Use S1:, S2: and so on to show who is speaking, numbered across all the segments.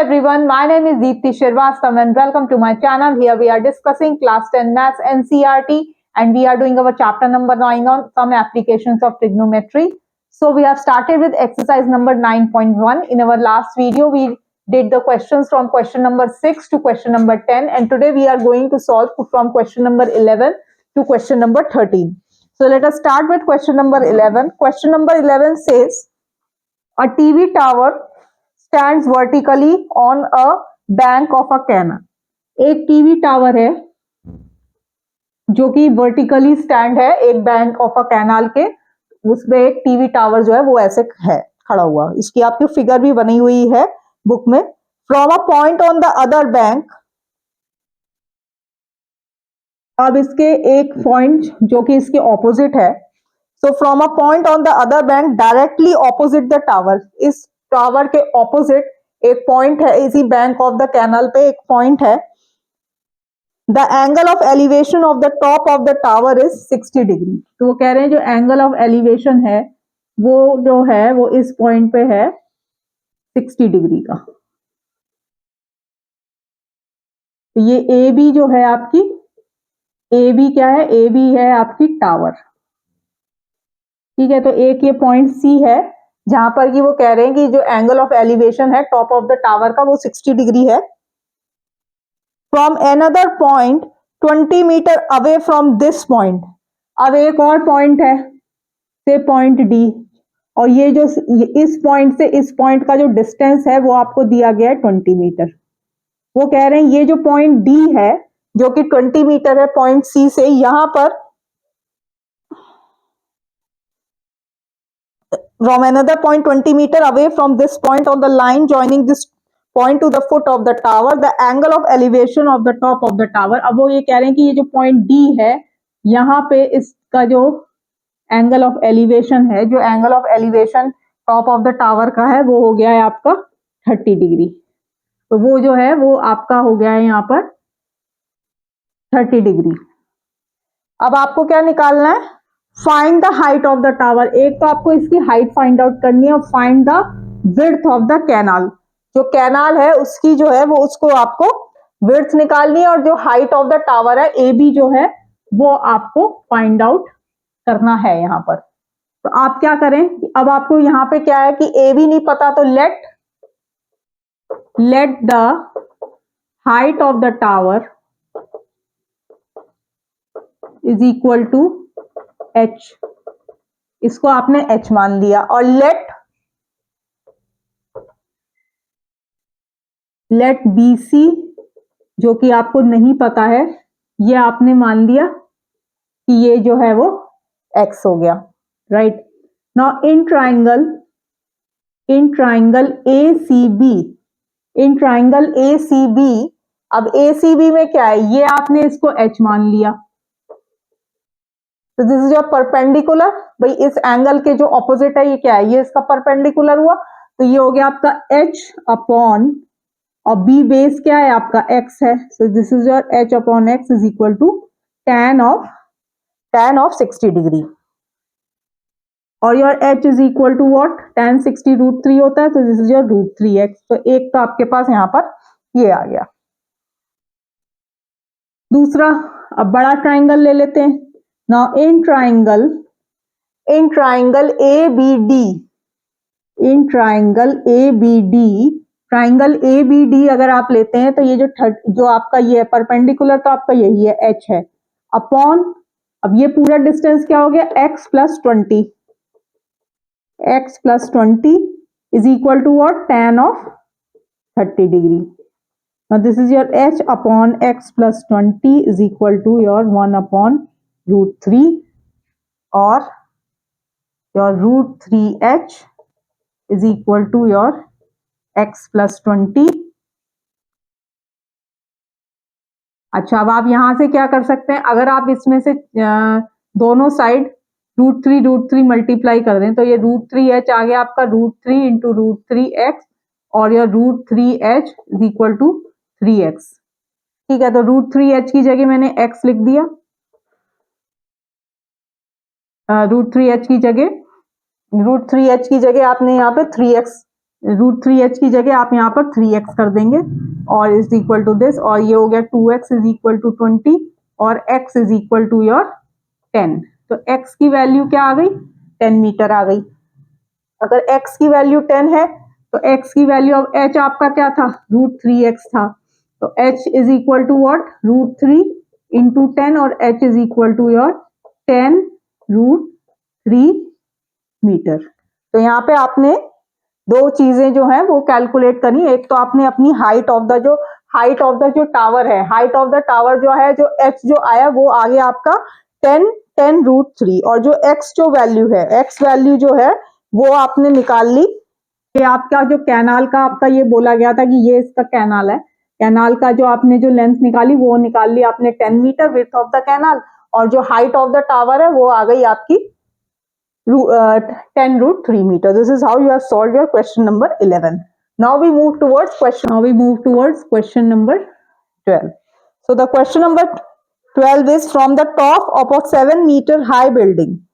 S1: everyone, my name is Deepti Srivastava and welcome to my channel. Here we are discussing class 10 maths NCERT and we are doing our chapter number 9 on some applications of trigonometry. So we have started with exercise number 9.1. In our last video, we did the questions from question number 6 to question number 10 and today we are going to solve from question number 11 to question number 13. So let us start with question number 11. Question number 11 says, a TV tower stands vertically on a bank of a canal. एक TV tower है जो कि vertically stand है एक bank of a canal के, उसमें एक TV tower जो है वो ऐसे है खड़ा हुआ. इसकी आपकी फिगर भी बनी हुई है बुक में. From a point on the other bank, अब इसके एक पॉइंट जो कि इसके ऑपोजिट है. So from a point on the other bank directly opposite the tower, इस टावर के ऑपोजिट एक पॉइंट है, इसी बैंक ऑफ द कैनल पे एक पॉइंट है. The angle of elevation of the top of the tower is 60 degree. तो वो कह रहे हैं जो एंगल ऑफ एलिवेशन है वो जो है वो इस पॉइंट पे है 60 डिग्री का. तो ये ए बी जो है आपकी, ए बी क्या है, ए बी है आपकी टावर. ठीक है, तो एक ये पॉइंट सी है जहां पर कि वो कह रहे हैं कि जो एंगल ऑफ एलिवेशन है टॉप ऑफ द टावर का वो 60 डिग्री है. From another point 20 metre away from this point, अब एक और पॉइंट है से पॉइंट डी, और ये जो इस पॉइंट से इस पॉइंट का जो डिस्टेंस है वो आपको दिया गया है 20 मीटर. वो कह रहे हैं ये जो पॉइंट डी है जो कि 20 मीटर है पॉइंट सी से, यहां पर from another point 20 meter away from this point on the line joining this point to the foot of the tower, the angle of elevation of the top of the tower. अब वो ये कह रहे हैं कि ये जो पॉइंट डी है यहाँ पे इसका जो एंगल ऑफ एलिवेशन है, जो angle of elevation top of the tower का है वो हो गया है आपका 30 डिग्री. तो वो जो है वो आपका हो गया है यहाँ पर 30 डिग्री. अब आपको क्या निकालना है, find the height of the tower. एक तो आपको इसकी हाइट फाइंड आउट करनी है और find the width of the canal. जो कैनाल है उसकी जो है वो उसको आपको विड्थ निकालनी है और जो हाइट ऑफ द टावर है ए बी जो है वो आपको फाइंड आउट करना है यहाँ पर. तो आप क्या करें, अब आपको यहाँ पे क्या है कि ए बी नहीं पता, तो let the height of the tower is equal to H. इसको आपने H मान लिया. और लेट BC जो कि आपको नहीं पता है ये आपने मान लिया कि ये जो है वो X हो गया. Right now in triangle ACB, in triangle ACB, अब ACB में क्या है, ये आपने इसको H मान लिया. तो दिस इज योर परपेंडिकुलर. भाई इस एंगल के जो ऑपोजिट है ये क्या है, ये इसका परपेंडिकुलर हुआ. तो ये हो गया आपका H अपॉन, और B बेस क्या है आपका X है. So this is your H upon X is equal to tan of 60 degree. और your H is equal to what, tan 60 √3 होता है. तो दिस इज योर √3x. तो एक तो आपके पास यहाँ पर ये आ गया. दूसरा, अब बड़ा ट्राइंगल ले लेते हैं. Now in triangle ABD, triangle ABD अगर आप लेते हैं तो ये जो आपका ये है परपेंडिकुलर तो आपका यही है H है अपॉन, अब ये पूरा डिस्टेंस क्या हो गया x plus 20 is equal to what, tan of 30 degree. Now this is your H upon x plus 20 is equal to your 1 upon √3 or your √3h is equal to your x plus 20. अच्छा, अब आप यहां से क्या कर सकते हैं, अगर आप इसमें से दोनों साइड √3 मल्टीप्लाई कर दें तो ये √3h आ गया आपका, √3 इंटू √3x और your √3h is equal to 3x. ठीक है, तो √3h की जगह मैंने x लिख दिया, √3h की जगह आपने यहाँ पे 3x √3h की जगह आप यहाँ पर 3x कर देंगे और इज इक्वल टू दिस, और ये हो गया 2x इज इक्वल टू 20 और x is equal to your 10। तो x की वैल्यू क्या आ गई, 10 मीटर आ गई। अगर x की वैल्यू 10 है तो x की वैल्यू, अब h आपका क्या था, √3x था, तो h is equal to what, √3 into 10 और h is equal to your 10√3 metre. तो यहाँ पे आपने दो चीजें जो है वो कैलकुलेट करनी। एक तो आपने अपनी हाइट ऑफ द जो टावर है, हाइट ऑफ द टावर जो है, जो h जो आया वो आ गया आपका 10√3, और जो x जो वैल्यू है, x वैल्यू जो है वो आपने निकाल ली। ये आपका जो कैनाल का आपका ये बोला गया था कि ये इसका कैनाल है, कैनाल का जो आपने जो लेंथ निकाली वो निकाल ली आपने 10 metre width of the canal, और जो हाइट ऑफ द टावर है वो आ गई आपकी 10√3 meter. This is how you have solved your question number 11. Now we move towards question number 12. So the question number 12 is from the top of a 7-meter high building.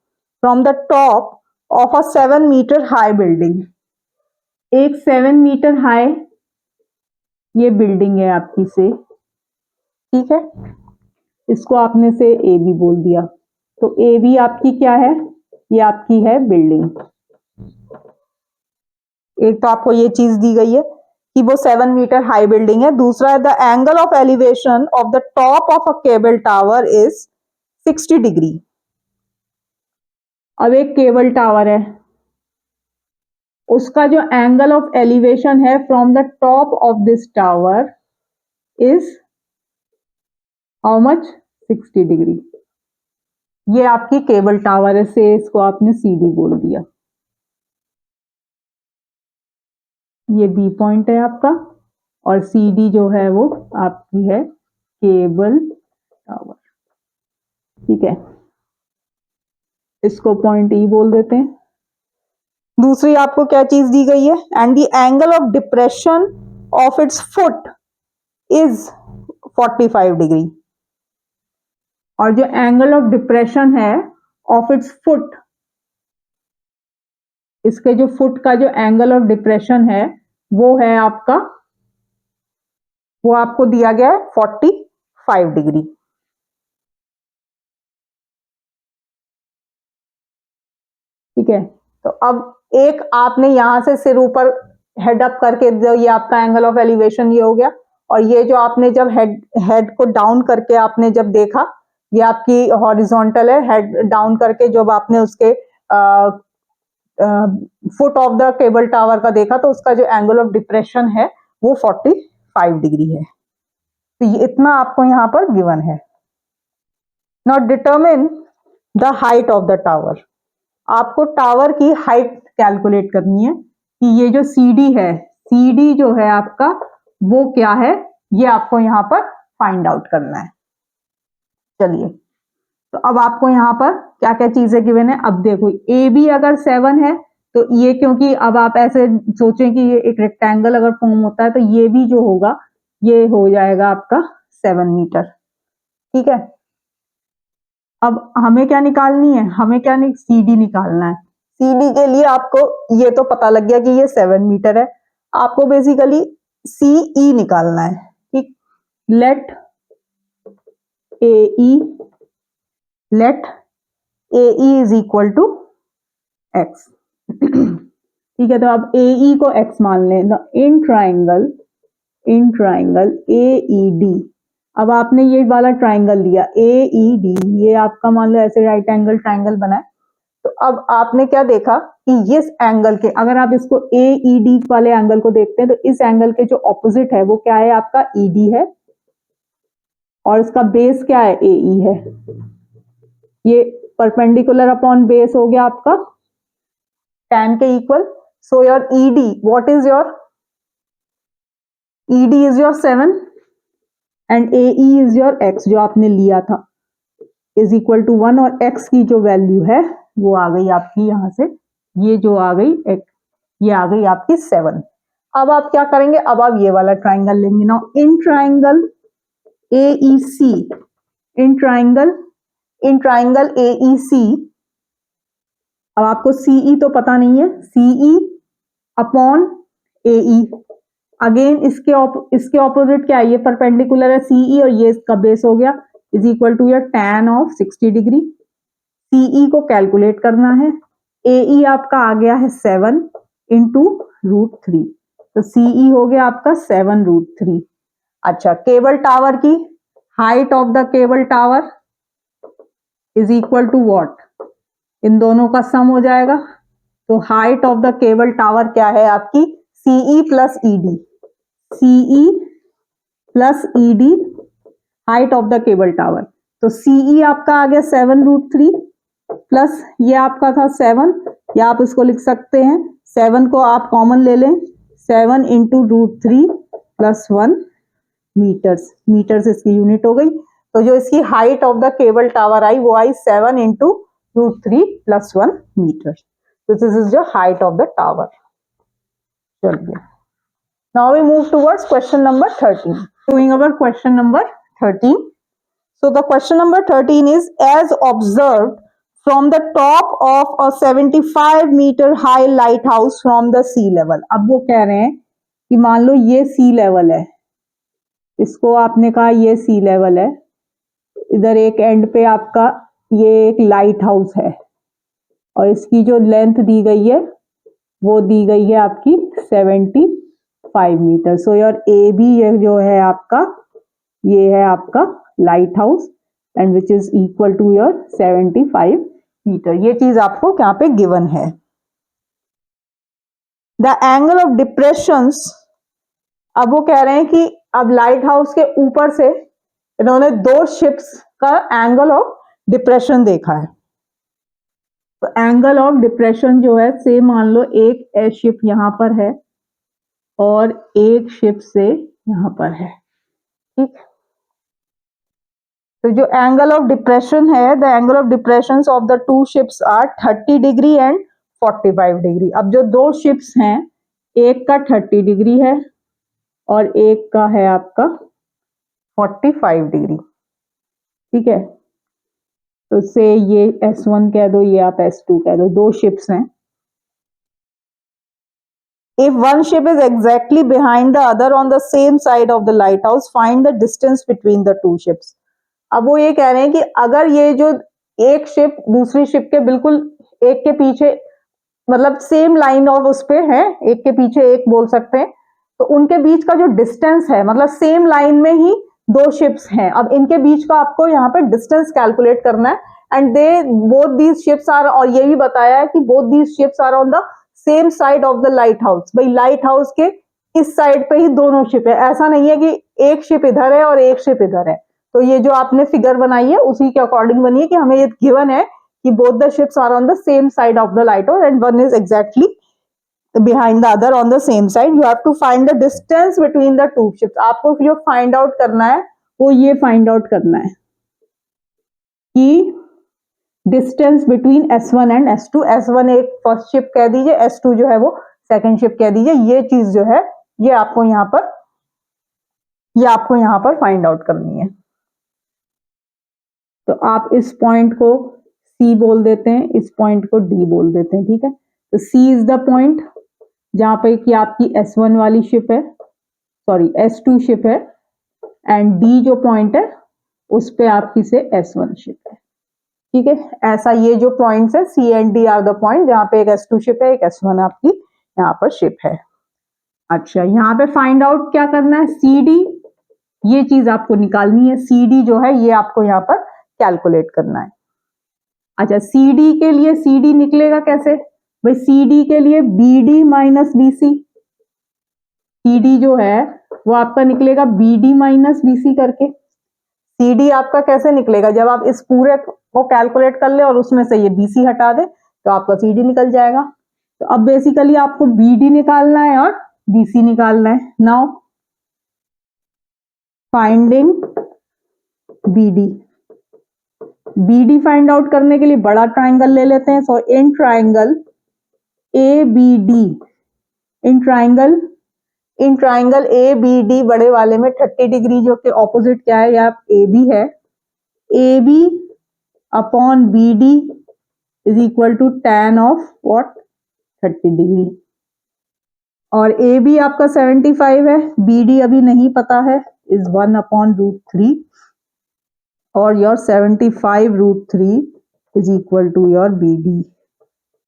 S1: From the top of a 7-meter high building. एक 7 metre high ये building है आपकी से, ठीक है, इसको आपने से ए बी बोल दिया, तो ए बी आपकी क्या है, ये आपकी है बिल्डिंग। एक तो आपको ये चीज दी गई है कि वो 7 मीटर हाई बिल्डिंग है। दूसरा है the angle of elevation of the top of a cable tower is 60 degree. अब एक केबल टावर है, उसका जो एंगल ऑफ एलिवेशन है from the top of this tower is how much, 60 degree. ये आपकी केबल टावर है, से इसको आपने सी डी बोल दिया। ये बी पॉइंट है आपका, और सी डी जो है वो आपकी है केबल टावर, ठीक है, इसको पॉइंट ई बोल देते हैं। दूसरी आपको क्या चीज दी गई है, and the angle of depression of its foot is 45 degree, और जो एंगल ऑफ डिप्रेशन है ऑफ इट्स फुट, इसके जो फुट का जो एंगल ऑफ डिप्रेशन है वो है आपका, वो आपको दिया गया है 45 डिग्री। ठीक है, तो अब एक आपने यहां से सिर ऊपर हेड अप करके, जो ये आपका एंगल ऑफ एलिवेशन ये हो गया, और ये जो आपने जब हेड को डाउन करके आपने जब देखा, ये आपकी हॉरिजॉन्टल है, हेड डाउन करके जब आपने उसके foot of the cable tower का देखा, तो उसका जो एंगल ऑफ डिप्रेशन है वो 45 डिग्री है। तो ये इतना आपको यहाँ पर गिवन है। Now determine the height of the tower. आपको टावर की हाइट कैलकुलेट करनी है कि ये जो सीडी है, सीडी जो है आपका वो क्या है, ये आपको यहाँ पर फाइंड आउट करना है। चलिए, तो अब आपको यहाँ पर क्या क्या चीजें गिवन है। अब देखो, ए बी अगर 7 है तो ये, क्योंकि अब आप ऐसे सोचें कि ये एक रेक्टेंगल अगर फॉर्म होता है तो ये भी जो होगा ये हो जाएगा आपका 7 मीटर, ठीक है। अब हमें क्या निकालनी है, हमें क्या सीडी निकालना है। सीडी के लिए आपको ये तो पता लग गया कि ये 7 मीटर है, आपको बेसिकली सीई निकालना है, ठीक। Let A is equal to X, ठीक है। तो अब ए को एक्स मान लें। इन ट्राइंगल ए ई डी, अब आपने ये वाला ट्राइंगल लिया ए ई डी, ये आपका मान लो ऐसे राइट एंगल ट्राइंगल बना है। तो अब आपने क्या देखा कि इस एंगल के, अगर आप इसको ए ई डी वाले एंगल को देखते हैं तो इस एंगल के जो ऑपोजिट है वो क्या है, आपका ई डी है, और इसका बेस क्या है, ए ई है। ये परपेंडिकुलर अपॉन बेस हो गया आपका tan के equal. So your E D, what is your E D, is your 7 and A E is your x जो आपने लिया था, इज इक्वल टू 1, और x की जो वैल्यू है वो आ गई आपकी यहां से, ये जो आ गई ये आ गई आपकी 7। अब आप क्या करेंगे, अब आप ये वाला ट्राइंगल लेंगे ना, इन triangle A E C, in triangle ए ई सी। अब आपको सीई तो पता नहीं है, सीई अपॉन AE। अगेन इसके ऑपोजिट क्या है, ये परपेंडिकुलर है CE और ये इसका बेस हो गया, is equal to your tan of 60 degree. CE को कैलकुलेट करना है, AE आपका आ गया है 7 इंटू √3, तो CE हो गया आपका 7 √3। अच्छा, केबल टावर की height of the cable tower is equal to what, इन दोनों का सम हो जाएगा, तो height of the cable tower क्या है आपकी, CE plus ED, CE plus ED height of the cable tower. तो CE आपका आ गया 7 √3 प्लस ये आपका था 7, या आप इसको लिख सकते हैं 7 को आप कॉमन ले लें, 7 इंटू √3 प्लस 1 मीटर्स, मीटर्स इसकी यूनिट हो गई। तो जो इसकी height of the cable tower आई वो आई 7 इंटू √3 प्लस 1 मीटर। तो this is the height of the tower. चलिए, now we move towards question number 13, doing our question number 13। So the question number 13 is, as observed from the top of a 75 meter high lighthouse from the sea level। अब वो कह रहे हैं कि मान लो ये sea level है, इसको आपने कहा ये sea level है, इधर एक एंड पे आपका ये एक लाइट हाउस है और इसकी जो लेंथ दी गई है वो दी गई है आपकी 75 मीटर। सो योर AB ये जो है आपका, ये है आपका lighthouse and which is equal to your 75 metre. ये चीज आपको यहाँ पे गिवन है। द एंगल ऑफ डिप्रेशंस, अब वो कह रहे हैं कि अब लाइट हाउस के ऊपर से इन्होंने 2 शिप्स का एंगल ऑफ डिप्रेशन देखा है। तो एंगल ऑफ डिप्रेशन जो है, से मान लो एक शिप यहां पर है और एक शिप से यहां पर है, ठीक। तो जो एंगल ऑफ डिप्रेशन है, the angle of depression of the 2 ships are 30 degree and 45 degree. अब जो 2 शिप्स हैं, एक का 30 डिग्री है और एक का है आपका 45 डिग्री, ठीक है। तो से ये S1 कह दो, ये आप S2 कह दो, 2 शिप्स हैं। If one ship is exactly behind the other on the same side of the lighthouse, find the distance between the 2 ships। अब वो ये कह रहे हैं कि अगर ये जो एक शिप दूसरी शिप के बिल्कुल एक के पीछे, मतलब सेम लाइन ऑफ उस पे है, एक के पीछे एक बोल सकते हैं, तो उनके बीच का जो डिस्टेंस है, मतलब सेम लाइन में ही 2 शिप्स हैं, अब इनके बीच का आपको यहाँ पे डिस्टेंस कैलकुलेट करना है। And they both these ships are, और ये भी बताया है कि both these ships are on the same side of the lighthouse. भाई लाइट हाउस के इस साइड पे ही दोनों शिप है, ऐसा नहीं है कि एक शिप इधर है और एक शिप इधर है। तो ये जो आपने फिगर बनाई है उसी के अकॉर्डिंग बनी है कि हमें ये गिवन है कि both the ships are on the same side of the lighthouse and one is exactly behind the other on the same side. You have to find the distance between the 2 ships। आपको जो find out करना है वो ये find out करना है कि distance between S1 and S2। S1 एक फर्स्ट शिप कह दीजिए, S2 जो है वो सेकंड शिप कह दीजिए। ये चीज जो है ये आपको यहाँ पर फाइंड आउट करनी है। तो आप इस पॉइंट को C बोल देते हैं, इस पॉइंट को D बोल देते हैं, ठीक है। तो C इज द पॉइंट जहां पे कि आपकी S1 वाली शिप है, सॉरी S2 शिप है, एंड D जो पॉइंट है उस पे आपकी से S1 शिप है, ठीक है। ऐसा ये जो पॉइंट्स है C and D are the point जहां पे एक S2 शिप है, एक S1 आपकी यहाँ पर शिप है। अच्छा, यहाँ पे फाइंड आउट क्या करना है, CD, ये चीज आपको निकालनी है। CD जो है ये आपको यहाँ पर कैलकुलेट करना है। अच्छा, CD के लिए CD निकलेगा कैसे भाई, CD के लिए BD माइनस BC, CD जो है वो आपका निकलेगा BD माइनस BC करके। CD आपका कैसे निकलेगा, जब आप इस पूरे को कैलकुलेट कर ले और उसमें से ये BC हटा दे तो आपका CD निकल जाएगा। तो अब बेसिकली आपको BD निकालना है और BC निकालना है। Now finding BD, BD find out करने के लिए बड़ा ट्राइंगल ले लेते हैं। So in triangle ABD, in triangle ABD बड़े वाले में 30 डिग्री जो कि ऑपोजिट क्या है, या AB है, AB upon BD is equal to tan of what 30 degree. और ए बी आपका 75 है, बी डी अभी नहीं पता है, इज 1/√3 और your 75√3 is equal to your B D.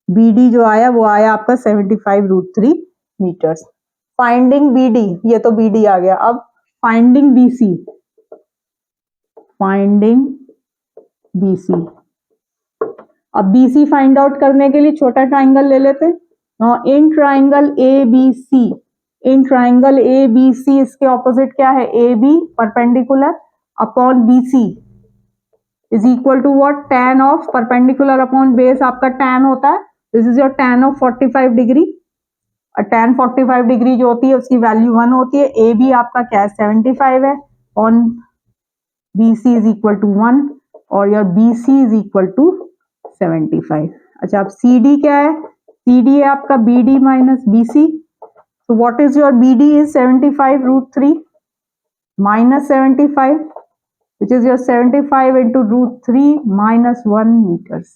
S1: B D जो आया वो आया आपका 75√3 मीटर्स। फाइंडिंग बी डी, ये तो बी डी आ गया। अब finding B C, finding B C. अब बी सी फाइंड आउट करने के लिए छोटा ट्राइंगल ले लेते हैं। In triangle A B C, in triangle A B C इसके ऑपोजिट क्या है, A B perpendicular upon B C is equal to what, tan of perpendicular upon base आपका tan होता है, this is your tan of 45 degree. tan 45 degree जो होती है उसकी वैल्यू 1 होती है। ए बी आपका क्या है 75 है, on B C is equal to 1 और your B C is equal to 75। अच्छा, अब सी डी क्या है, सी डी है आपका B D minus B C. So what is your BD is 75√3 minus 75, which is your 75 into √3 minus 1 meters.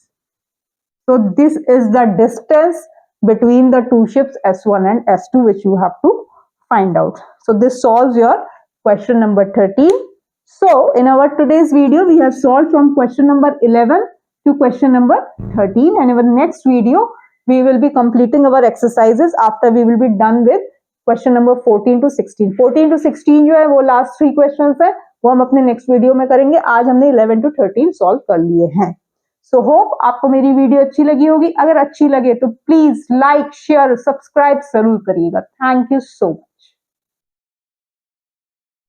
S1: So this is the distance between the two ships S1 and S2 which you have to find out. So this solves your question number 13. So in our today's video we have solved from question number 11 to question number 13, and in our next video we will be completing our exercises after we will be done with question number 14 to 16। 14 to 16 जो है वो last 3 questions है, वो हम अपने next video में करेंगे। आज हमने 11 to 13 सॉल्व कर लिए हैं। सो होप आपको मेरी वीडियो अच्छी लगी होगी। अगर अच्छी लगे तो प्लीज लाइक शेयर सब्सक्राइब जरूर करिएगा। Thank you so much.